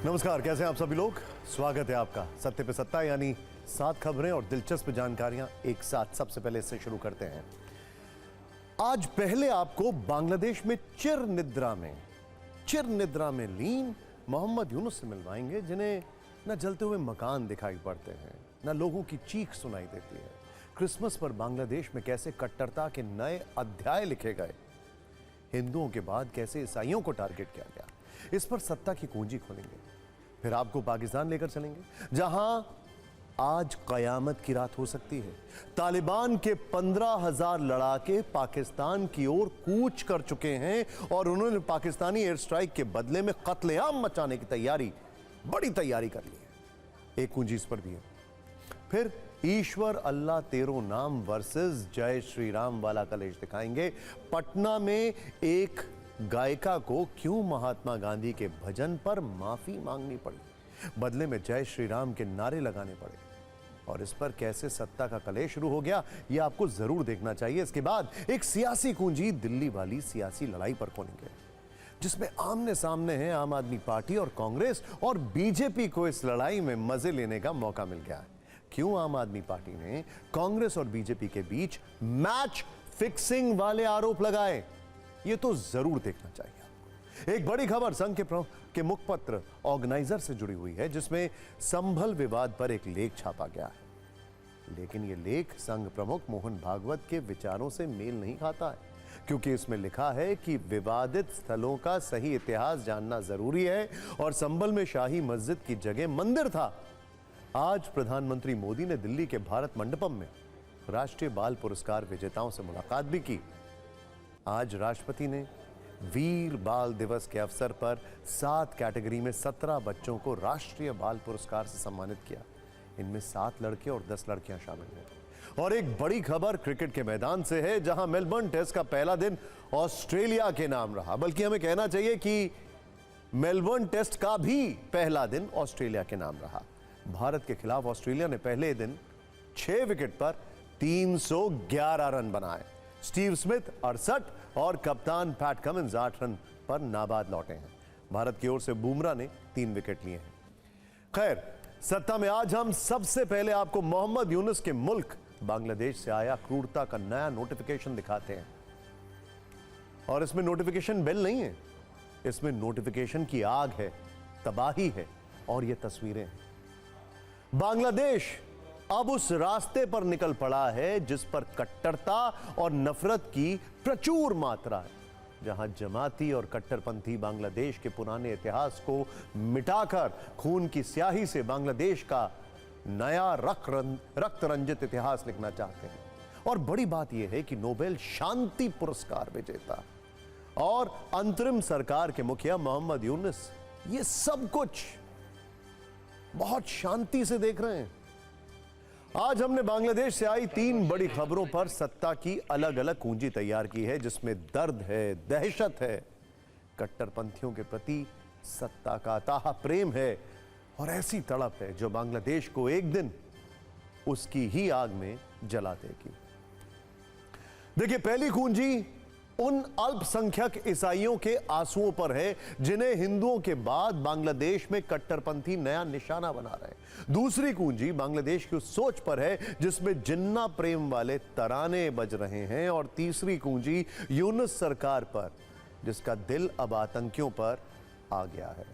नमस्कार, कैसे हैं आप सभी लोग। स्वागत है आपका सत्य पे सत्ता, यानी 7 खबरें और दिलचस्प जानकारियां एक साथ। सबसे पहले इससे शुरू करते हैं। आज पहले आपको बांग्लादेश में चिर निद्रा में लीन मोहम्मद यूनुस से मिलवाएंगे, जिन्हें न जलते हुए मकान दिखाई पड़ते हैं, न लोगों की चीख सुनाई देती है। क्रिसमस पर बांग्लादेश में कैसे कट्टरता के नए अध्याय लिखे गए, हिंदुओं के बाद कैसे ईसाइयों को टारगेट किया गया, इस पर सत्ता की कुंजी खोलेंगे। फिर आपको पाकिस्तान लेकर चलेंगे, जहां आज कयामत की रात हो सकती है। तालिबान के 15,000 लड़ाके पाकिस्तान की ओर कूच कर चुके हैं और उन्होंने पाकिस्तानी एयर स्ट्राइक के बदले में कत्लेआम मचाने की बड़ी तैयारी कर ली है। एक कुंजी इस पर भी है। फिर ईश्वर अल्लाह तेरो नाम वर्सेस जय श्री राम वाला कलेश दिखाएंगे। पटना में एक गायिका को क्यों महात्मा गांधी के भजन पर माफी मांगनी पड़ी, बदले में जय श्री राम के नारे लगाने पड़े, और इस पर कैसे सत्ता का कलेश शुरू हो गया, यह आपको जरूर देखना चाहिए। इसके बाद एक सियासी कुंजी दिल्ली वाली सियासी लड़ाई पर खोलेंगे, जिसमें आमने सामने है आम आदमी पार्टी और कांग्रेस, और बीजेपी को इस लड़ाई में मजे लेने का मौका मिल गया है। क्यों आम आदमी पार्टी ने कांग्रेस और बीजेपी के बीच मैच फिक्सिंग वाले आरोप लगाए, यह तो जरूर देखना चाहिए। एक बड़ी खबर संघ के मुखपत्र ऑर्गेनाइजर से जुड़ी हुई है, जिसमें संभल विवाद पर एक लेख छापा गया है। लेकिन यह लेख संघ प्रमुख मोहन भागवत के विचारों से मेल नहीं खाता है, क्योंकि इसमें लिखा है कि विवादित स्थलों का सही इतिहास जानना जरूरी है और संभल में शाही मस्जिद की जगह मंदिर था। आज प्रधानमंत्री मोदी ने दिल्ली के भारत मंडपम में राष्ट्रीय बाल पुरस्कार विजेताओं से मुलाकात भी की। आज राष्ट्रपति ने वीर बाल दिवस के अवसर पर 7 कैटेगरी में 17 बच्चों को राष्ट्रीय बाल पुरस्कार से सम्मानित किया। इनमें 7 लड़के और 10 लड़कियां शामिल हैं। और एक बड़ी खबर क्रिकेट के मैदान से है, जहां मेलबर्न टेस्ट का पहला दिन ऑस्ट्रेलिया के नाम रहा। बल्कि हमें कहना चाहिए कि मेलबर्न टेस्ट का भी पहला दिन ऑस्ट्रेलिया के नाम रहा। भारत के खिलाफ ऑस्ट्रेलिया ने पहले दिन 6 विकेट पर 311 रन बनाए। स्टीव स्मिथ 68 और कप्तान पैट कमिंस 8 रन पर नाबाद लौटे हैं। भारत की ओर से बुमराह ने 3 विकेट लिए हैं। खैर, सत्ता में आज हम सबसे पहले आपको मोहम्मद यूनुस के मुल्क बांग्लादेश से आया क्रूरता का नया नोटिफिकेशन दिखाते हैं। और इसमें नोटिफिकेशन बेल नहीं है, इसमें नोटिफिकेशन की आग है, तबाही है, और ये तस्वीरें हैं। बांग्लादेश अब उस रास्ते पर निकल पड़ा है जिस पर कट्टरता और नफरत की प्रचुर मात्रा है, जहां जमाती और कट्टरपंथी बांग्लादेश के पुराने इतिहास को मिटाकर खून की स्याही से बांग्लादेश का नया रक्त रंजित इतिहास लिखना चाहते हैं। और बड़ी बात यह है कि नोबेल शांति पुरस्कार विजेता और अंतरिम सरकार के मुखिया मोहम्मद यूनुस ये सब कुछ बहुत शांति से देख रहे हैं। आज हमने बांग्लादेश से आई 3 बड़ी खबरों पर सत्ता की अलग अलग कुंजी तैयार की है, जिसमें दर्द है, दहशत है, कट्टरपंथियों के प्रति सत्ता का अथाह प्रेम है, और ऐसी तड़प है जो बांग्लादेश को एक दिन उसकी ही आग में जला देगी। देखिए, पहली कुंजी उन अल्पसंख्यक ईसाइयों के आंसुओं पर है, जिन्हें हिंदुओं के बाद बांग्लादेश में कट्टरपंथी नया निशाना बना रहे हैं। दूसरी कुंजी बांग्लादेश की उस सोच पर है जिसमें जिन्ना प्रेम वाले तराने बज रहे हैं। और तीसरी कुंजी यूनुस सरकार पर, जिसका दिल अब आतंकियों पर आ गया है,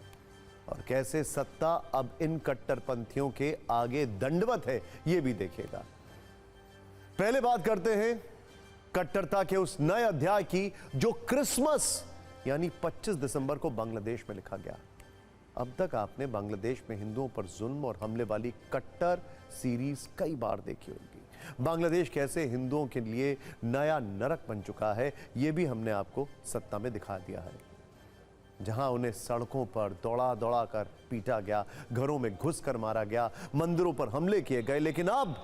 और कैसे सत्ता अब इन कट्टरपंथियों के आगे दंडवत है, यह भी देखेगा। पहले बात करते हैं कट्टरता के उस नए अध्याय की, जो क्रिसमस यानी 25 दिसंबर को बांग्लादेश में लिखा गया। अब तक आपने बांग्लादेश में हिंदुओं पर जुल्म और हमले वाली कट्टर सीरीज कई बार देखी होगी। बांग्लादेश कैसे हिंदुओं के लिए नया नरक बन चुका है, यह भी हमने आपको सत्ता में दिखा दिया है, जहां उन्हें सड़कों पर दौड़ा दौड़ा कर पीटा गया, घरों में घुस कर मारा गया, मंदिरों पर हमले किए गए। लेकिन अब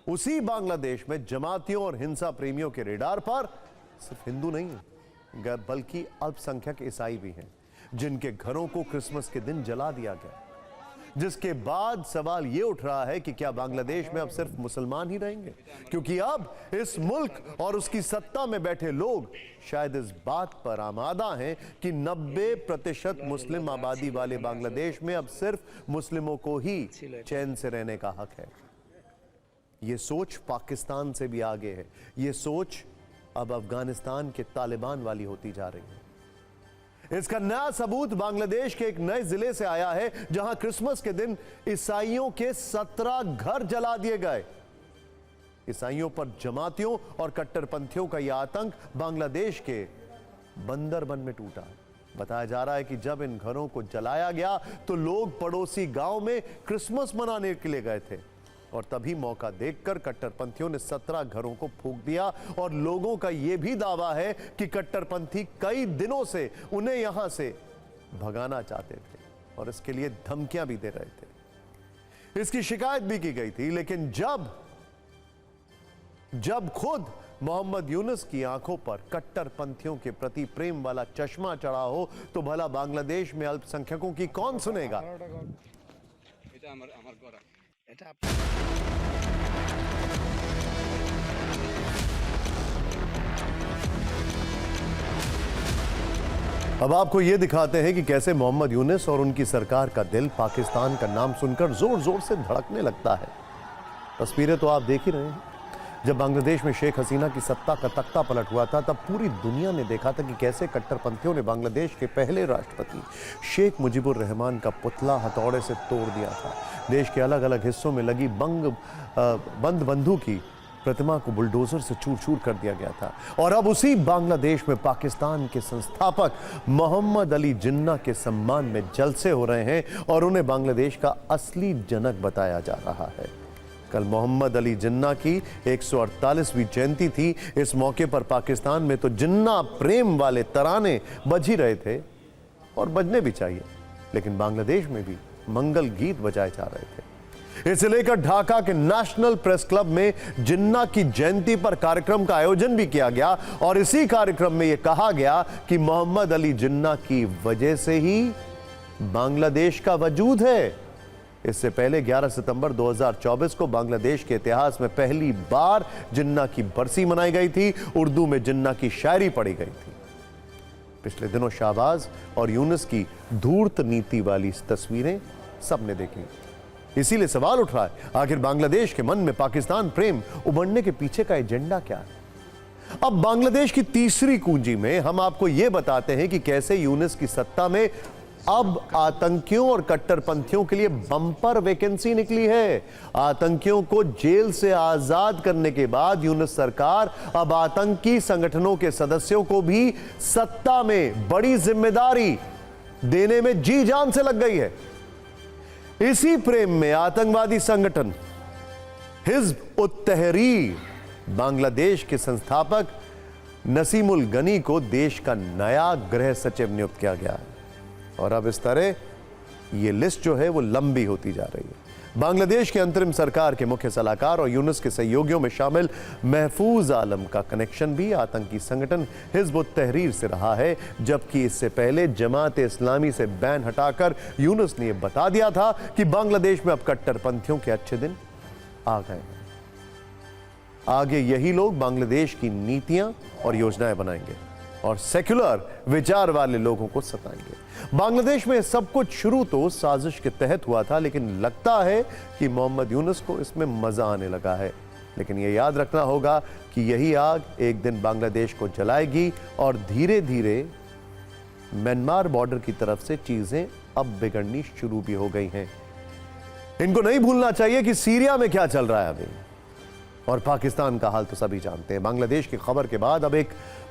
उसी बांग्लादेश में जमातियों और हिंसा प्रेमियों के रेडार पर सिर्फ हिंदू नहीं है, बल्कि अल्पसंख्यक ईसाई भी हैं, जिनके घरों को क्रिसमस के दिन जला दिया गया। जिसके बाद सवाल यह उठ रहा है कि क्या बांग्लादेश में अब सिर्फ मुसलमान ही रहेंगे, क्योंकि अब इस मुल्क और उसकी सत्ता में बैठे लोग शायद इस बात पर आमादा हैं कि 90% मुस्लिम आबादी वाले बांग्लादेश में अब सिर्फ मुस्लिमों को ही चैन से रहने का हक है। यह सोच पाकिस्तान से भी आगे है। यह सोच अब अफगानिस्तान के तालिबान वाली होती जा रही है। इसका नया सबूत बांग्लादेश के एक नए जिले से आया है, जहां क्रिसमस के दिन ईसाइयों के 17 घर जला दिए गए। ईसाइयों पर जमातियों और कट्टरपंथियों का यह आतंक बांग्लादेश के बंदरबन में टूटा। बताया जा रहा है कि जब इन घरों को जलाया गया तो लोग पड़ोसी गांव में क्रिसमस मनाने के लिए गए थे और तभी मौका देखकर कट्टरपंथियों ने 17 घरों को फूंक दिया। और लोगों का यह भी दावा है कि कट्टरपंथी कई दिनों से उन्हें यहां से भगाना चाहते थे और इसके लिए धमकियां भी दे रहे थे। इसकी शिकायत भी की गई थी, लेकिन जब खुद मोहम्मद यूनुस की आंखों पर कट्टरपंथियों के प्रति प्रेम वाला चश्मा चढ़ा हो तो भला बांग्लादेश में अल्पसंख्यकों की कौन सुनेगा। अब आपको यह दिखाते हैं कि कैसे मोहम्मद यूनुस और उनकी सरकार का दिल पाकिस्तान का नाम सुनकर जोर जोर से धड़कने लगता है। तस्वीरें तो आप देख ही रहे हैं। जब बांग्लादेश में शेख हसीना की सत्ता का तख्ता पलट हुआ था, तब पूरी दुनिया ने देखा था कि कैसे कट्टरपंथियों ने बांग्लादेश के पहले राष्ट्रपति शेख मुजीबुर रहमान का पुतला हथौड़े से तोड़ दिया था। देश के अलग अलग हिस्सों में लगी बंद बंधु की प्रतिमा को बुलडोजर से चूर चूर कर दिया गया था। और अब उसी बांग्लादेश में पाकिस्तान के संस्थापक मोहम्मद अली जिन्ना के सम्मान में जलसे हो रहे हैं और उन्हें बांग्लादेश का असली जनक बताया जा रहा है। कल मोहम्मद अली जिन्ना की 148वीं जयंती थी। इस मौके पर पाकिस्तान में तो जिन्ना प्रेम वाले तराने बज ही रहे थे और बजने भी चाहिए, लेकिन बांग्लादेश में भी मंगल गीत बजाए जा रहे थे। इसे लेकर ढाका के नेशनल प्रेस क्लब में जिन्ना की जयंती पर कार्यक्रम का आयोजन भी किया गया और इसी कार्यक्रम में यह कहा गया कि मोहम्मद अली जिन्ना की वजह से ही बांग्लादेश का वजूद है। इससे पहले 11 सितंबर 2024 को बांग्लादेश के इतिहास में पहली बार जिन्ना की बरसी मनाई गई थी। उर्दू में जिन्ना की शायरी पढ़ी गई थी। पिछले दिनों शाहबाज और यूनुस की धूर्त नीति वाली तस्वीरें सबने देखी। इसीलिए सवाल उठ रहा है, आखिर बांग्लादेश के मन में पाकिस्तान प्रेम उमड़ने के पीछे का एजेंडा क्या है। अब बांग्लादेश की तीसरी कुंजी में हम आपको यह बताते हैं कि कैसे यूनुस की सत्ता में अब आतंकियों और कट्टरपंथियों के लिए बम्पर वैकेंसी निकली है। आतंकियों को जेल से आजाद करने के बाद यूनुस सरकार अब आतंकी संगठनों के सदस्यों को भी सत्ता में बड़ी जिम्मेदारी देने में जी जान से लग गई है। इसी प्रेम में आतंकवादी संगठन हिज़्ब उत तहरीर बांग्लादेश के संस्थापक नसीमुल गनी को देश का नया गृह सचिव नियुक्त किया गया है। और अब इस तरह ये लिस्ट जो है वो लंबी होती जा रही है। बांग्लादेश के अंतरिम सरकार के मुख्य सलाहकार और यूनुस के सहयोगियों में शामिल महफूज आलम का कनेक्शन भी आतंकी संगठन हिज़्ब उत तहरीर से रहा है, जबकि इससे पहले जमात इस्लामी से बैन हटाकर यूनुस ने यह बता दिया था कि बांग्लादेश में अब कट्टरपंथियों के अच्छे दिन आ गए हैं। आगे यही लोग बांग्लादेश की नीतियां और योजनाएं बनाएंगे और सेक्युलर विचार वाले लोगों को सताएंगे। बांग्लादेश में सब कुछ शुरू तो साजिश के तहत हुआ था, लेकिन लगता है कि मोहम्मद यूनुस को इसमें मजा आने लगा है। लेकिन यह याद रखना होगा कि यही आग एक दिन बांग्लादेश को जलाएगी और धीरे धीरे म्यांमार बॉर्डर की तरफ से चीजें अब बिगड़नी शुरू भी हो गई हैं। इनको नहीं भूलना चाहिए कि सीरिया में क्या चल रहा है अभी, और पाकिस्तान का हाल तो सभी जानते हैं। बांग्लादेश की खबर के बाद अब एक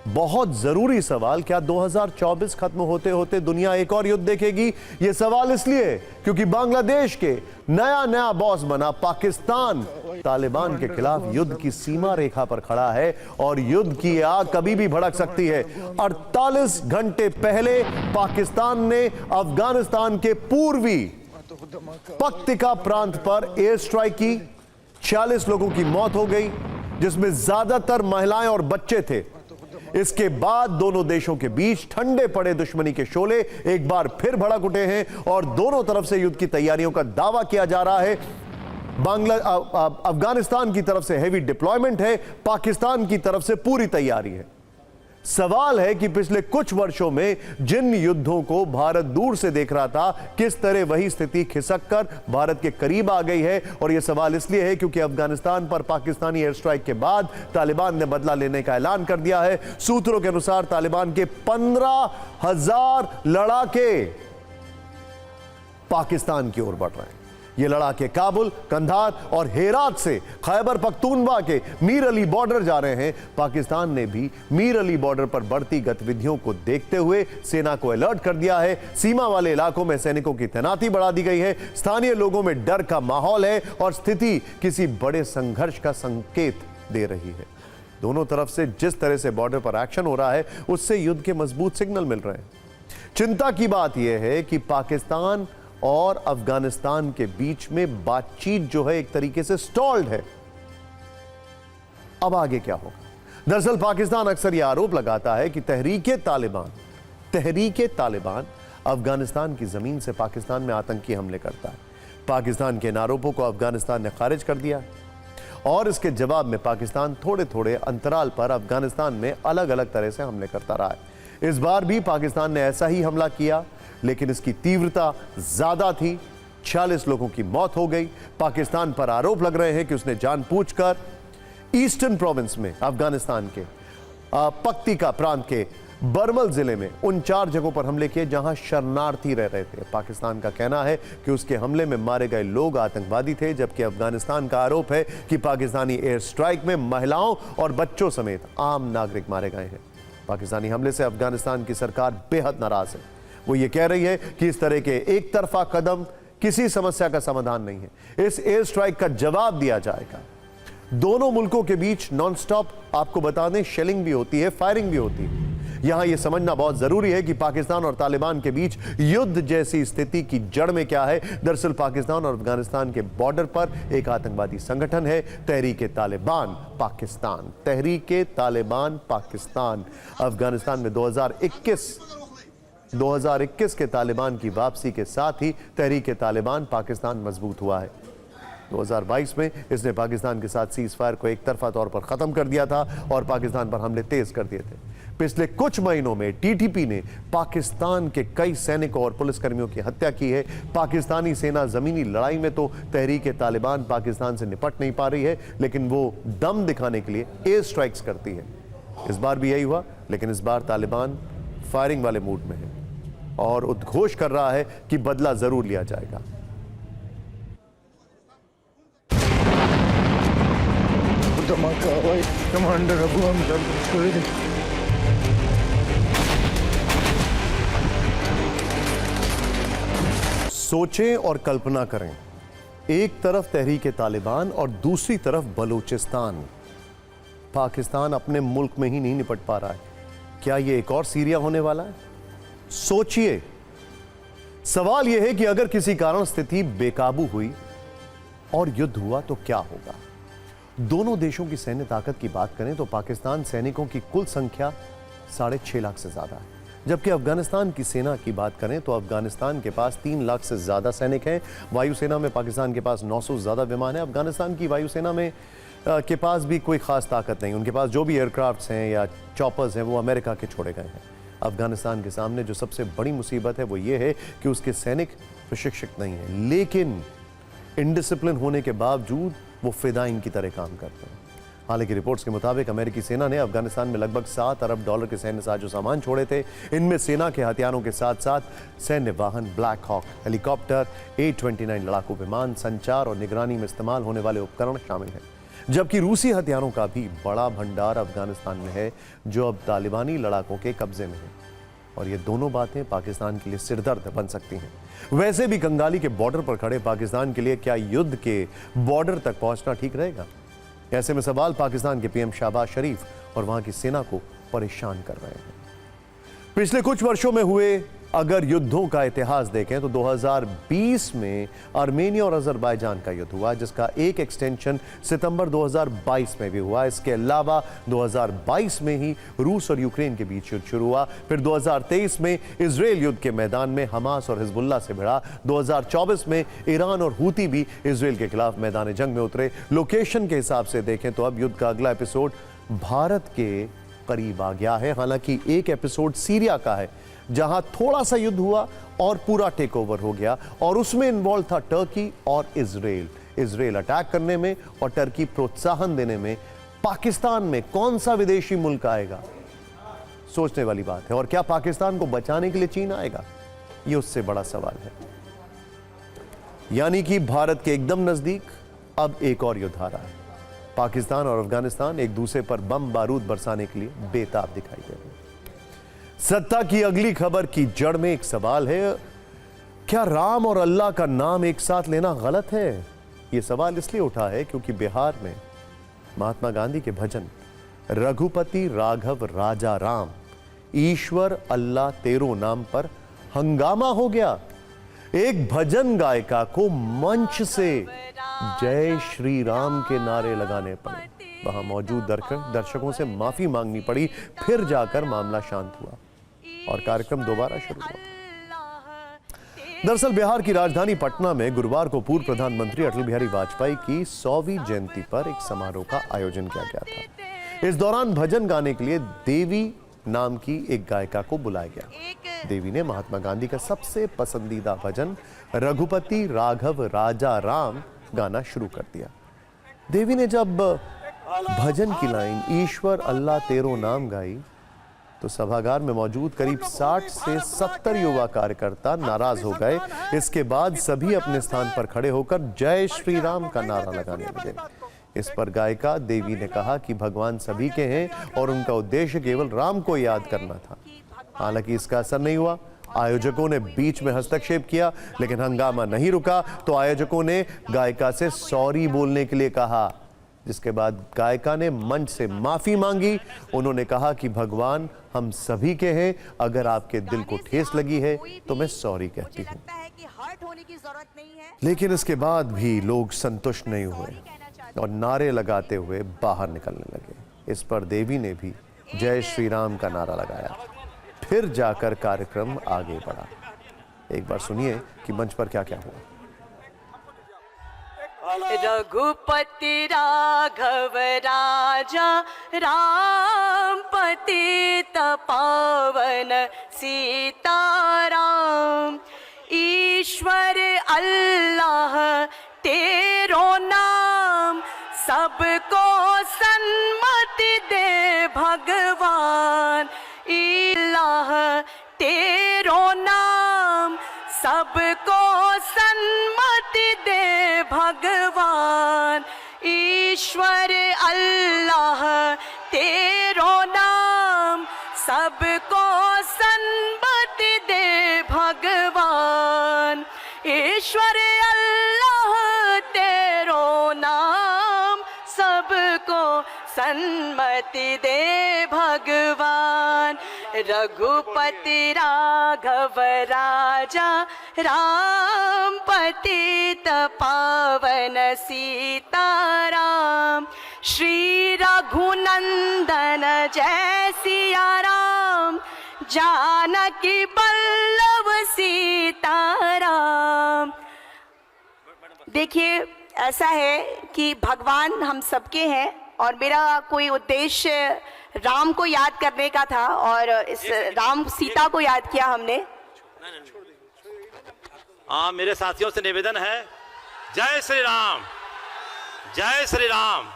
बहुत जरूरी सवाल, क्या 2024 खत्म होते होते दुनिया एक और युद्ध देखेगी? यह सवाल इसलिए क्योंकि बांग्लादेश के नया बॉस बना पाकिस्तान तालिबान के खिलाफ युद्ध की सीमा रेखा पर खड़ा है और युद्ध की आग कभी भी भड़क सकती है। 48 घंटे पहले पाकिस्तान ने अफगानिस्तान के पूर्वी पक्तिका प्रांत पर एयर स्ट्राइक की। 40 लोगों की मौत हो गई, जिसमें ज्यादातर महिलाएं और बच्चे थे। इसके बाद दोनों देशों के बीच ठंडे पड़े दुश्मनी के शोले एक बार फिर भड़क उठे हैं और दोनों तरफ से युद्ध की तैयारियों का दावा किया जा रहा है। अफगानिस्तान की तरफ से हेवी डिप्लॉयमेंट है, पाकिस्तान की तरफ से पूरी तैयारी है। सवाल है कि पिछले कुछ वर्षों में जिन युद्धों को भारत दूर से देख रहा था, किस तरह वही स्थिति खिसककर भारत के करीब आ गई है। और यह सवाल इसलिए है क्योंकि अफगानिस्तान पर पाकिस्तानी एयर स्ट्राइक के बाद तालिबान ने बदला लेने का ऐलान कर दिया है। सूत्रों के अनुसार तालिबान के 15,000 लड़ाके पाकिस्तान की ओर बढ़ रहे हैं। ये लड़ाके काबुल, कंधार और हेरात से खैबर पख्तूनवा के मीर अली बॉर्डर जा रहे हैं। पाकिस्तान ने भी मीर अली बॉर्डर पर बढ़ती गतिविधियों को देखते हुए सेना को अलर्ट कर दिया है। सीमा वाले इलाकों में सैनिकों की तैनाती बढ़ा दी गई है। स्थानीय लोगों में डर का माहौल है और स्थिति किसी बड़े संघर्ष का संकेत दे रही है। दोनों तरफ से जिस तरह से बॉर्डर पर एक्शन हो रहा है, उससे युद्ध के मजबूत सिग्नल मिल रहे हैं। चिंता की बात यह है कि पाकिस्तान और अफगानिस्तान के बीच में बातचीत जो है एक तरीके से स्टॉल्ड है। अब आगे क्या होगा? दरअसल पाकिस्तान अक्सर यह आरोप लगाता है कि तहरीके तालिबान अफगानिस्तान की जमीन से पाकिस्तान में आतंकी हमले करता है। पाकिस्तान के इन आरोपों को अफगानिस्तान ने खारिज कर दिया और इसके जवाब में पाकिस्तान थोड़े थोड़े अंतराल पर अफगानिस्तान में अलग अलग तरह से हमले करता रहा है। इस बार भी पाकिस्तान ने ऐसा ही हमला किया, लेकिन इसकी तीव्रता ज्यादा थी। 46 लोगों की मौत हो गई। पाकिस्तान पर आरोप लग रहे हैं कि उसने जानबूझकर ईस्टर्न प्रोविंस में अफगानिस्तान के पक्तिका प्रांत के बरमल जिले में उन 4 जगहों पर हमले किए जहां शरणार्थी रह रहे थे। पाकिस्तान का कहना है कि उसके हमले में मारे गए लोग आतंकवादी थे, जबकि अफगानिस्तान का आरोप है कि पाकिस्तानी एयर स्ट्राइक में महिलाओं और बच्चों समेत आम नागरिक मारे गए हैं। पाकिस्तानी हमले से अफगानिस्तान की सरकार बेहद नाराज है। वो ये कह रही है कि इस तरह के एक तरफा कदम किसी समस्या का समाधान नहीं है। इस एयर स्ट्राइक का जवाब दिया जाएगा। दोनों मुल्कों के बीच नॉनस्टॉप, आपको बता दें, शेलिंग भी होती है, फायरिंग भी होती है। यहां यह समझना बहुत जरूरी है कि पाकिस्तान और तालिबान के बीच युद्ध जैसी स्थिति की जड़ में क्या है। दरअसल पाकिस्तान और अफगानिस्तान के बॉर्डर पर एक आतंकवादी संगठन है, तहरीके तालिबान पाकिस्तान। तहरीके तालिबान पाकिस्तान अफगानिस्तान में 2021 के तालिबान की वापसी के साथ ही तहरीके तालिबान पाकिस्तान मजबूत हुआ है। 2022 में इसने पाकिस्तान के साथ सीज फायर को एक तरफा तौर पर खत्म कर दिया था और पाकिस्तान पर हमले तेज कर दिए थे। पिछले कुछ महीनों में टीटीपी ने पाकिस्तान के कई सैनिकों और पुलिसकर्मियों की हत्या की है। पाकिस्तानी सेना जमीनी लड़ाई में तो तहरीके तालिबान पाकिस्तान से निपट नहीं पा रही है, लेकिन वो दम दिखाने के लिए एयर स्ट्राइक्स करती है। इस बार भी यही हुआ, लेकिन इस बार तालिबान फायरिंग वाले मूड में है और उद्घोष कर रहा है कि बदला जरूर लिया जाएगा। कमांडर अबू हमजा सोचें और कल्पना करें, एक तरफ तहरीके तालिबान और दूसरी तरफ बलूचिस्तान। पाकिस्तान अपने मुल्क में ही नहीं निपट पा रहा है। क्या यह एक और सीरिया होने वाला है? सोचिए। सवाल यह है कि अगर किसी कारण स्थिति बेकाबू हुई और युद्ध हुआ तो क्या होगा? दोनों देशों की सैन्य ताकत की बात करें तो पाकिस्तान सैनिकों की कुल संख्या 6.5 लाख से ज्यादा है, जबकि अफगानिस्तान की सेना की बात करें तो अफगानिस्तान के पास 3 लाख से ज्यादा सैनिक हैं। वायुसेना में पाकिस्तान के पास 900 से ज्यादा विमान है। अफगानिस्तान की वायुसेना में के पास भी कोई खास ताकत नहीं। उनके पास जो भी एयरक्राफ्ट्स हैं या चॉपर्स हैं वो अमेरिका के छोड़े गए हैं। अफगानिस्तान के सामने जो सबसे बड़ी मुसीबत है वो ये है कि उसके सैनिक प्रशिक्षित नहीं हैं, लेकिन इनडिसिप्लिन होने के बावजूद वो फिदाइन की तरह काम करते हैं। हालांकि रिपोर्ट्स के मुताबिक अमेरिकी सेना ने अफगानिस्तान में लगभग $7 अरब के सैन्य साजो सामान छोड़े थे। इनमें सेना के हथियारों के साथ साथ सैन्य वाहन, ब्लैक हॉक हेलीकॉप्टर, A-29 लड़ाकू विमान, संचार और निगरानी में इस्तेमाल होने वाले उपकरण शामिल हैं। जबकि रूसी हथियारों का भी बड़ा भंडार अफगानिस्तान में है, जो अब तालिबानी लड़ाकों के कब्जे में है। और ये दोनों बातें पाकिस्तान के लिए सिरदर्द बन सकती हैं। वैसे भी कंगाली के बॉर्डर पर खड़े पाकिस्तान के लिए क्या युद्ध के बॉर्डर तक पहुंचना ठीक रहेगा? ऐसे में सवाल पाकिस्तान के पीएम शहबाज शरीफ और वहां की सेना को परेशान कर रहे हैं। पिछले कुछ वर्षों में हुए अगर युद्धों का इतिहास देखें तो 2020 में आर्मेनिया और अजरबैजान का युद्ध हुआ, जिसका एक एक्सटेंशन सितंबर 2022 में भी हुआ। इसके अलावा 2022 में ही रूस और यूक्रेन के बीच युद्ध शुरू हुआ। फिर 2023 में इजराइल युद्ध के मैदान में हमास और हिजबुल्लाह से भिड़ा। 2024 में ईरान और हूती भी इजराइल के खिलाफ मैदान जंग में उतरे। लोकेशन के हिसाब से देखें तो अब युद्ध का अगला एपिसोड भारत के करीब आ गया है। हालांकि एक एपिसोड सीरिया का है, जहां थोड़ा सा युद्ध हुआ और पूरा टेक ओवर हो गया, और उसमें इन्वॉल्व था टर्की और इजराइल। इजराइल अटैक करने में और टर्की प्रोत्साहन देने में। पाकिस्तान में कौन सा विदेशी मुल्क आएगा, सोचने वाली बात है। और क्या पाकिस्तान को बचाने के लिए चीन आएगा, यह उससे बड़ा सवाल है। यानी कि भारत के एकदम नजदीक अब एक और युद्ध आ रहा है। पाकिस्तान और अफगानिस्तान एक दूसरे पर बम बारूद बरसाने के लिए बेताब दिखाई दे रहे हैं। सत्ता की अगली खबर की जड़ में एक सवाल है, क्या राम और अल्लाह का नाम एक साथ लेना गलत है? यह सवाल इसलिए उठा है क्योंकि बिहार में महात्मा गांधी के भजन रघुपति राघव राजा राम ईश्वर अल्लाह तेरो नाम पर हंगामा हो गया। एक भजन गायिका को मंच से जय श्री राम के नारे लगाने पड़े। वहां मौजूद दर्शकों से माफी मांगनी पड़ी। फिर जाकर मामला शांत हुआ और कार्यक्रम दोबारा शुरू हुआ। दरअसल बिहार की राजधानी पटना में गुरुवार को पूर्व प्रधानमंत्री अटल बिहारी वाजपेयी की 100वीं जयंती पर एक समारोह का आयोजन किया गया था। इस दौरान भजन गाने के लिए देवी नाम की एक गायिका को बुलाया गया। देवी ने महात्मा गांधी का सबसे पसंदीदा भजन रघुपति राघव राजा राम गाना शुरू कर दिया। देवी ने जब भजन की लाइन ईश्वर अल्लाह तेरो नाम गाई तो सभागार में मौजूद करीब 60 से 70 युवा कार्यकर्ता नाराज हो गए। इसके बाद सभी अपने स्थान पर खड़े होकर जय श्री राम का नारा लगाने लगे। इस पर गायिका देवी ने कहा कि भगवान सभी के हैं और उनका उद्देश्य केवल राम को याद करना था। हालांकि इसका असर नहीं हुआ। आयोजकों ने बीच में हस्तक्षेप किया, लेकिन हंगामा नहीं रुका तो आयोजकों ने गायिका से सॉरी बोलने के लिए कहा, जिसके बाद गायिका ने मंच से माफी मांगी। उन्होंने कहा कि भगवान हम सभी के हैं, अगर आपके दिल को ठेस लगी है तो मैं सॉरी कहती हूँ। लेकिन इसके बाद भी लोग संतुष्ट नहीं हुए और नारे लगाते हुए बाहर निकलने लगे। इस पर देवी ने भी जय श्री राम का नारा लगाया। फिर जाकर कार्यक्रम आगे बढ़ा। एक बार सुनिए कि मंच पर क्या क्या हुआ। रघुपति राघव राजा राम पतित पावन सीताराम ईश्वर अल्लाह तेरो नाम सबको सन्मति दे भगवान अल्लाह तेरो नाम सबको सन्मति दे भगवान ईश्वर अल्लाह तेरो नाम सबको सन्मति दे भगवान ईश्वर अल्लाह तेरो नाम सबको सन्मति दे भगवान रघुपति राघव राजा राम पतित पावन सीताराम श्री रघुनंदन जय सिया राम जानकी बल्लभ सीताराम। देखिए, ऐसा है कि भगवान हम सबके हैं और मेरा कोई उद्देश्य राम को याद करने का था और इस राम सीता को याद किया हमने। हाँ, मेरे साथियों से निवेदन है, जय श्री राम, जय श्री राम।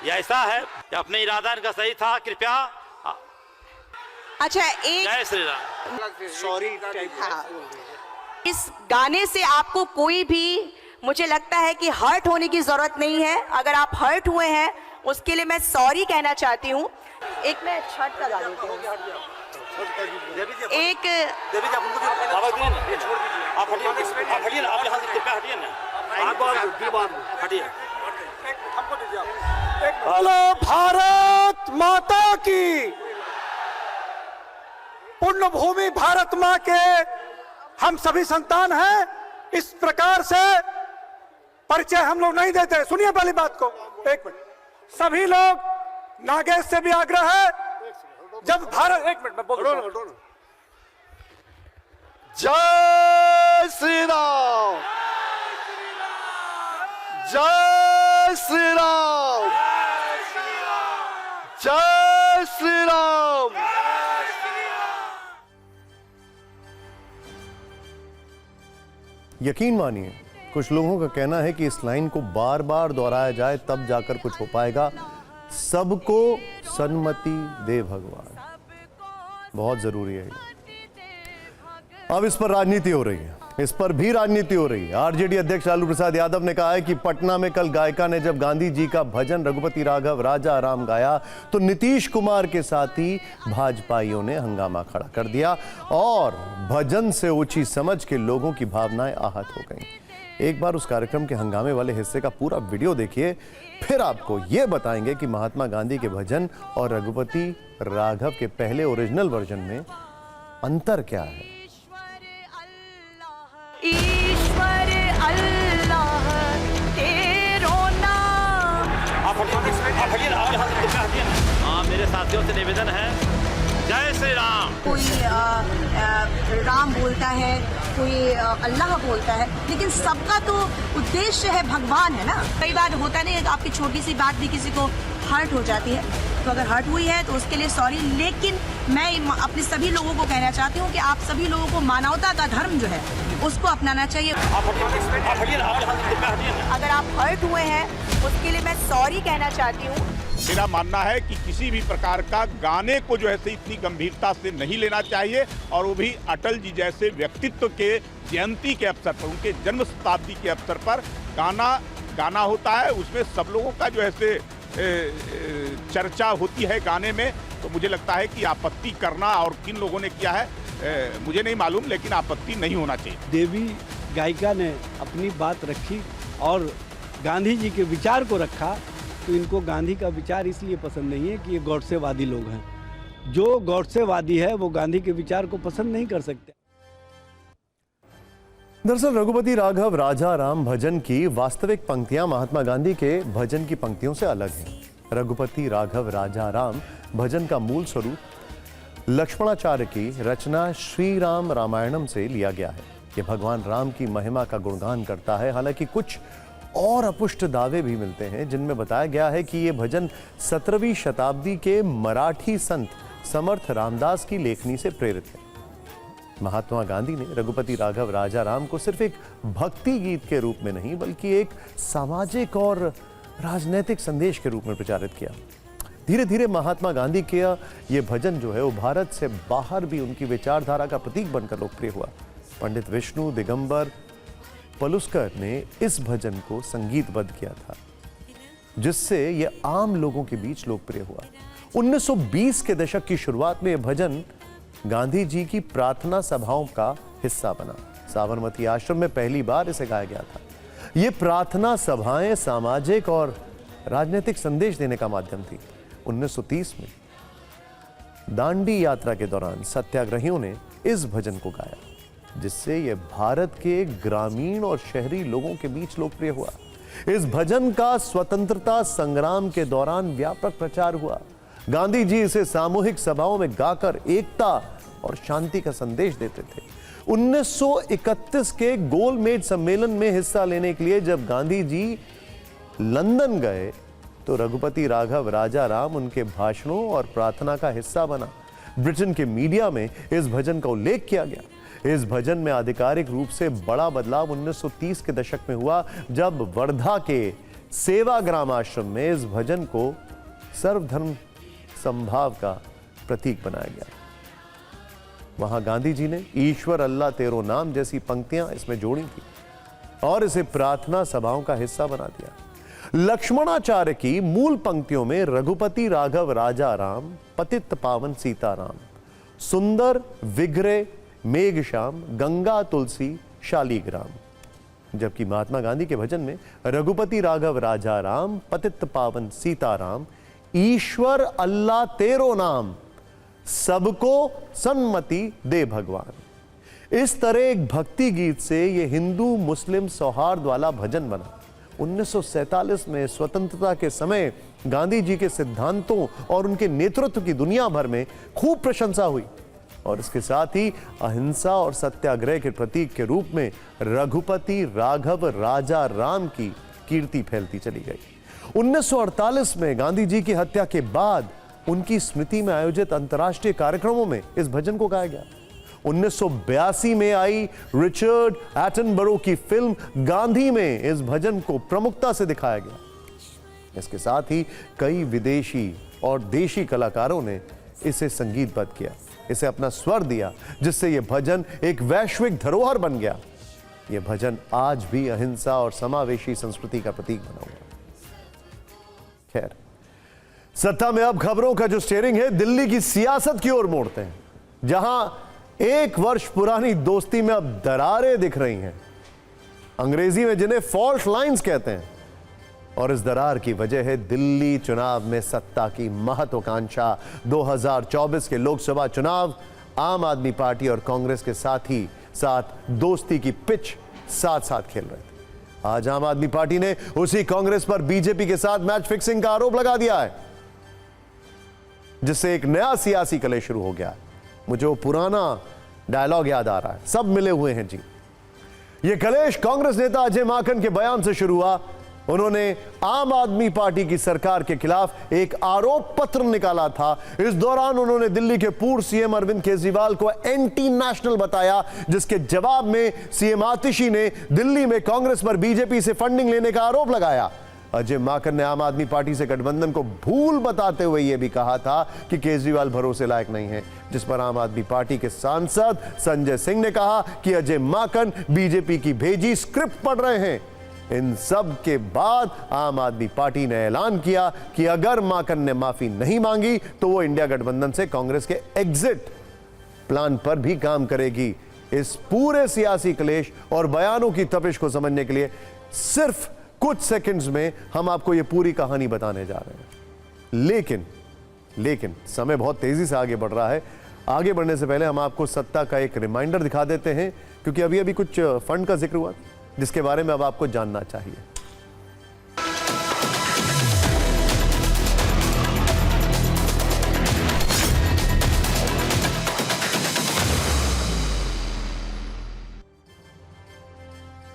ये ऐसा है कि अपने इरादा इनका सही था, कृपया। अच्छा, एक जय श्री राम। सॉरी। हाँ, इस गाने से आपको कोई भी, मुझे लगता है कि हर्ट होने की जरूरत नहीं है। अगर आप हर्ट हुए हैं उसके लिए मैं सॉरी कहना चाहती हूँ। एक मैं छठ लगा देती हूँ। एक हेलो भारत माता की, पुण्य भूमि भारत मां के हम सभी संतान हैं। इस प्रकार से परिचय हम लोग नहीं देते। सुनिए पहली बात को, एक मिनट, सभी लोग, नागेश से भी आग्रह है, जब भारत, एक मिनट मैं बोल रहा हूं। जय श्री राम, जय श्री राम, जय श्री राम। यकीन मानिए, कुछ लोगों का कहना है कि इस लाइन को बार बार दोहराया जाए तब जाकर कुछ हो पाएगा। सबको सन्मति दे भगवान, बहुत जरूरी है। अब इस पर राजनीति हो रही है, इस पर भी राजनीति हो रही है। आरजेडी अध्यक्ष लालू प्रसाद यादव ने कहा है कि पटना में कल गायिका ने जब गांधी जी का भजन रघुपति राघव राजा राम गाया तो नीतीश कुमार के साथ ही भाजपाइयों ने हंगामा खड़ा कर दिया और भजन से ऊंची समझ के लोगों की भावनाएं आहत हो गईं। एक बार उस कार्यक्रम के हंगामे वाले हिस्से का पूरा वीडियो देखिए, फिर आपको यह बताएंगे कि महात्मा गांधी के भजन और रघुपति राघव के पहले ओरिजिनल वर्जन में अंतर क्या है। ईश्वर अल्लाह तेरो नाम। हाँ, मेरे साथियों से निवेदन है, जय श्री राम। कोई राम बोलता है, कोई अल्लाह बोलता है, लेकिन सबका तो उद्देश्य है भगवान, है ना। कई बार होता नहीं है, आपकी छोटी सी बात भी किसी को हर्ट हो जाती है, तो अगर हर्ट हुई है तो उसके लिए सॉरी। लेकिन मैं अपने सभी लोगों को कहना चाहती हूँ कि आप सभी लोगों को मानवता का धर्म जो है उसको अपनाना चाहिए। अगर आप हर्ट हुए हैं उसके लिए मैं सॉरी कहना चाहती हूँ। मेरा मानना है कि किसी भी प्रकार का गाने को जो है इतनी गंभीरता से नहीं लेना चाहिए, और वो भी अटल जी जैसे व्यक्तित्व के जयंती के अवसर पर, उनके जन्म शताब्दी के अवसर पर गाना होता है। उसमें सब लोगों का जो है चर्चा होती है गाने में, तो मुझे लगता है कि आपत्ति करना, और किन लोगों ने किया है मुझे नहीं मालूम, लेकिन आपत्ति नहीं होना चाहिए। देवी गायिका ने अपनी बात रखी और गांधी जी के विचार को रखा, तो इनको गांधी का विचार इसलिए पसंद नहीं है कि ये गॉडसेवादी लोग हैं। जो गॉडसेवादी है वो गांधी के विचार को पसंद नहीं कर सकते। दरअसल रघुपति राघव राजा राम भजन की वास्तविक पंक्तियां महात्मा गांधी के भजन की पंक्तियों से अलग हैं। रघुपति राघव राजा राम भजन का मूल स्वरूप लक्ष्मणाचार्य की रचना श्री राम रामायणम से लिया गया है। यह भगवान राम की महिमा का गुणगान करता है। हालांकि कुछ और अपुष्ट दावे भी मिलते हैं जिनमें बताया गया है कि यह भजन 17वीं शताब्दी के मराठी संत समर्थ रामदास की लेखनी से प्रेरित है। महात्मा गांधी ने रघुपति राघव राजा राम को सिर्फ एक भक्ति गीत के रूप में नहीं, बल्कि एक सामाजिक और राजनीतिक संदेश के रूप में प्रचारित किया। धीरे धीरे महात्मा गांधी का यह भजन जो है वो भारत से बाहर भी उनकी विचारधारा का प्रतीक बनकर लोकप्रिय हुआ। पंडित विष्णु दिगंबर पलुस्कर ने इस भजन को संगीतबद्ध किया था, जिससे यह आम लोगों के बीच लोकप्रिय हुआ। 1920 के दशक की शुरुआत में यह भजन गांधी जी की प्रार्थना सभाओं का हिस्सा बना। साबरमती आश्रम में पहली बार इसे गाया गया था। ये प्रार्थना सभाएं सामाजिक और राजनीतिक संदेश देने का माध्यम थी। 1930 में दांडी यात्रा के दौरान सत्याग्रहियों ने इस भजन को गाया, जिससे यह भारत के ग्रामीण और शहरी लोगों के बीच लोकप्रिय हुआ। इस भजन का स्वतंत्रता संग्राम के दौरान व्यापक प्रचार हुआ। गांधी जी इसे सामूहिक सभाओं में गाकर एकता और शांति का संदेश देते थे। 1931 के गोलमेज सम्मेलन में हिस्सा लेने के लिए जब गांधी जी लंदन गए तो रघुपति राघव राजा राम उनके भाषणों और प्रार्थना का हिस्सा बना। ब्रिटेन के मीडिया में इस भजन का उल्लेख किया गया। इस भजन में आधिकारिक रूप से बड़ा बदलाव 1930 के दशक में हुआ, जब वर्धा के सेवाग्राम आश्रम में इस भजन को सर्वधर्म संभाव का प्रतीक बनाया गया। वहां गांधी जी ने ईश्वर अल्लाह तेरो नाम जैसी पंक्तियां इसमें जोड़ी थी और इसे प्रार्थना सभाओं का हिस्सा बना दिया। लक्ष्मणाचार्य की मूल पंक्तियों में रघुपति राघव राजा राम, पतित पावन सीताराम, सुंदर विग्रह मेघश्याम, गंगा तुलसी शालीग्राम, जबकि महात्मा गांधी के भजन में रघुपति राघव राजा राम, पतित पावन सीताराम, ईश्वर अल्लाह तेरो नाम, सबको सन्मति दे भगवान। इस तरह एक भक्ति गीत से यह हिंदू मुस्लिम सौहार्द वाला भजन बना। 1947 में स्वतंत्रता के समय गांधी जी के सिद्धांतों और उनके नेतृत्व की दुनिया भर में खूब प्रशंसा हुई और इसके साथ ही अहिंसा और सत्याग्रह के प्रतीक के रूप में रघुपति राघव राजा राम की कीर्ति फैलती चली गई। 1948 में गांधी जी की हत्या के बाद उनकी स्मृति में आयोजित अंतर्राष्ट्रीय कार्यक्रमों में इस भजन को गाया गया। 1982 में आई रिचर्ड एटनबरो की फिल्म गांधी में इस भजन को प्रमुखता से दिखाया गया। इसके साथ ही कई विदेशी और देशी कलाकारों ने इसे संगीतबद्ध किया, इसे अपना स्वर दिया, जिससे यह भजन एक वैश्विक धरोहर बन गया। यह भजन आज भी अहिंसा और समावेशी संस्कृति का प्रतीक बना हुआ है। खैर, सत्ता में अब खबरों का जो स्टीयरिंग है दिल्ली की सियासत की ओर मोड़ते हैं, जहां 1 वर्ष पुरानी दोस्ती में अब दरारें दिख रही हैं, अंग्रेजी में जिन्हें फॉल्ट लाइंस कहते हैं। और इस दरार की वजह है दिल्ली चुनाव में सत्ता की महत्वाकांक्षा। 2024 के लोकसभा चुनाव आम आदमी पार्टी और कांग्रेस के साथ ही साथ दोस्ती की पिच साथ साथ खेल रहे थे। आज आम आदमी पार्टी ने उसी कांग्रेस पर बीजेपी के साथ मैच फिक्सिंग का आरोप लगा दिया है, जिससे एक नया सियासी कलेश शुरू हो गया है। मुझे वो पुराना डायलॉग याद आ रहा है, सब मिले हुए हैं जी। यह कलेश कांग्रेस नेता अजय माकन के बयान से शुरू हुआ। उन्होंने आम आदमी पार्टी की सरकार के खिलाफ एक आरोप पत्र निकाला था। इस दौरान उन्होंने दिल्ली के पूर्व सीएम अरविंद केजरीवाल को एंटी नेशनल बताया, जिसके जवाब में सीएम आतिशी ने दिल्ली में कांग्रेस पर बीजेपी से फंडिंग लेने का आरोप लगाया। अजय माकन ने आम आदमी पार्टी से गठबंधन को भूल बताते हुए यह भी कहा था कि केजरीवाल भरोसे लायक नहीं है, जिस पर आम आदमी पार्टी के सांसद संजय सिंह ने कहा कि अजय माकन बीजेपी की भेजी स्क्रिप्ट पढ़ रहे हैं। इन सब के बाद आम आदमी पार्टी ने ऐलान किया कि अगर माकन ने माफी नहीं मांगी तो वो इंडिया गठबंधन से कांग्रेस के एग्जिट प्लान पर भी काम करेगी। इस पूरे सियासी क्लेश और बयानों की तपिश को समझने के लिए सिर्फ कुछ सेकंड्स में हम आपको यह पूरी कहानी बताने जा रहे हैं। लेकिन समय बहुत तेजी से आगे बढ़ रहा है। आगे बढ़ने से पहले हम आपको सत्ता का एक रिमाइंडर दिखा देते हैं, क्योंकि अभी कुछ फंड का जिक्र हुआ जिसके बारे में अब आपको जानना चाहिए।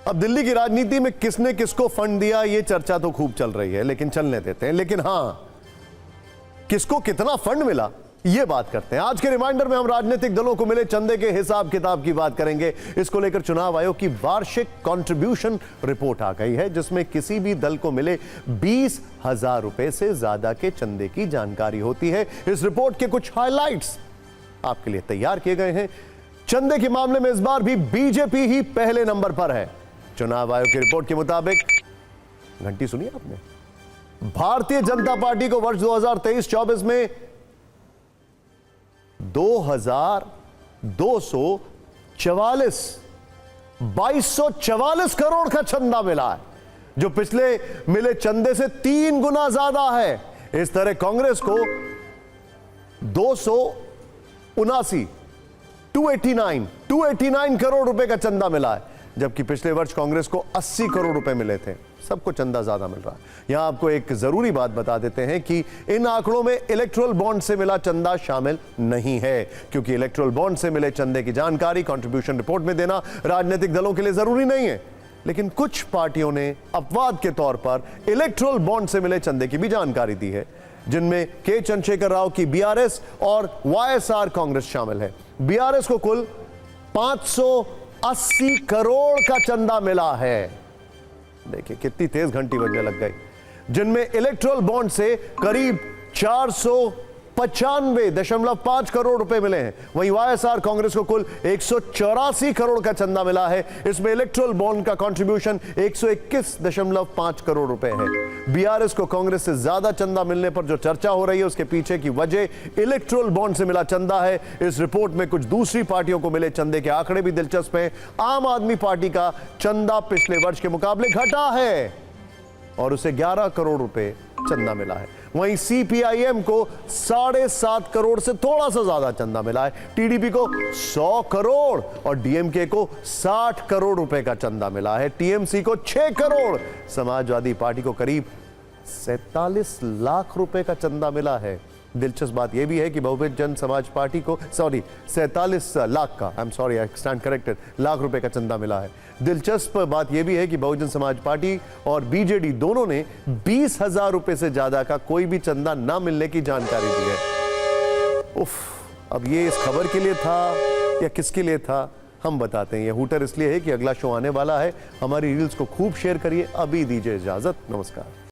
अब दिल्ली की राजनीति में किसने किसको फंड दिया, यह चर्चा तो खूब चल रही है, लेकिन चलने देते हैं। लेकिन हां, किसको कितना फंड मिला यह बात करते हैं। आज के रिमाइंडर में हम राजनीतिक दलों को मिले चंदे के हिसाब किताब की बात करेंगे। इसको लेकर चुनाव आयोग की वार्षिक कंट्रीब्यूशन रिपोर्ट आ गई है, जिसमें किसी भी दल को मिले 20,000 रुपए से ज्यादा के चंदे की जानकारी होती है। इस रिपोर्ट के कुछ हाइलाइट्स आपके लिए तैयार किए गए हैं। चंदे के मामले में इस बार भी बीजेपी ही पहले नंबर पर है। चुनाव आयोग की रिपोर्ट के मुताबिक, घंटी सुनिए आपने, भारतीय जनता पार्टी को वर्ष 2023-24 में 2244 करोड़ का चंदा मिला है, जो पिछले मिले चंदे से 3 गुना ज्यादा है। इस तरह कांग्रेस को 289 करोड़ रुपए का चंदा मिला है, जबकि पिछले वर्ष कांग्रेस को 80 करोड़ रुपए मिले थे। सबको चंदा ज्यादा मिल रहा है। यहां आपको एक जरूरी बात बता देते हैं कि इन आंकड़ों में इलेक्टोरल बॉन्ड से मिला चंदा शामिल नहीं है, क्योंकि इलेक्टोरल बॉन्ड से मिले चंदे की जानकारी कंट्रीब्यूशन रिपोर्ट में देना राजनीतिक दलों के लिए जरूरी नहीं है। लेकिन कुछ पार्टियों ने अपवाद के तौर पर इलेक्टोरल बॉन्ड से मिले चंदे की भी जानकारी दी है, जिनमें के चंद्रशेखर राव की बीआरएस और वाईएसआर कांग्रेस शामिल है। बीआरएस को कुल 580 करोड़ का चंदा मिला है। देखिए कितनी तेज घंटी बजने लग गई। जिनमें इलेक्टोरल बॉन्ड से करीब 495.5 करोड़ रुपए मिले हैं। वहीं वाईएसआर कांग्रेस को कुल 184 करोड़ का चंदा मिला है। इसमें इलेक्टोरल बॉन्ड का कंट्रीब्यूशन 121.5 करोड़ रुपए है। बीआरएस को कांग्रेस से ज्यादा चंदा मिलने पर जो चर्चा हो रही है, उसके पीछे की वजह इलेक्टोरल बॉन्ड से मिला चंदा है। इस रिपोर्ट में कुछ दूसरी पार्टियों को मिले चंदे के आंकड़े भी दिलचस्प हैं। आम आदमी पार्टी का चंदा पिछले वर्ष के मुकाबले घटा है और उसे 11 करोड़ रुपए चंदा मिला है। वहीं सीपीआईएम को 7.5 करोड़ से थोड़ा सा ज्यादा चंदा मिला है। टीडीपी को 100 करोड़ और डीएमके को 60 करोड़ रुपए का चंदा मिला है। टीएमसी को 6 करोड़, समाजवादी पार्टी को करीब 47 लाख रुपए का चंदा मिला है। दिलचस्प बात यह भी है कि बहुजन समाज पार्टी को 47 लाख का, I am sorry, I stand corrected, lakh रुपए का चंदा मिला है। दिलचस्प बात यह भी है कि बहुजन समाज पार्टी और बीजेडी दोनों ने 20,000 रुपए से ज्यादा का कोई भी चंदा ना मिलने की जानकारी दी है। उफ, अब ये इस खबर के लिए था या किसके लिए था हम बताते हैं। ये हूटर इसलिए है कि अगला शो आने वाला है। हमारी रील्स को खूब शेयर करिए। अभी दीजिए इजाजत, नमस्कार।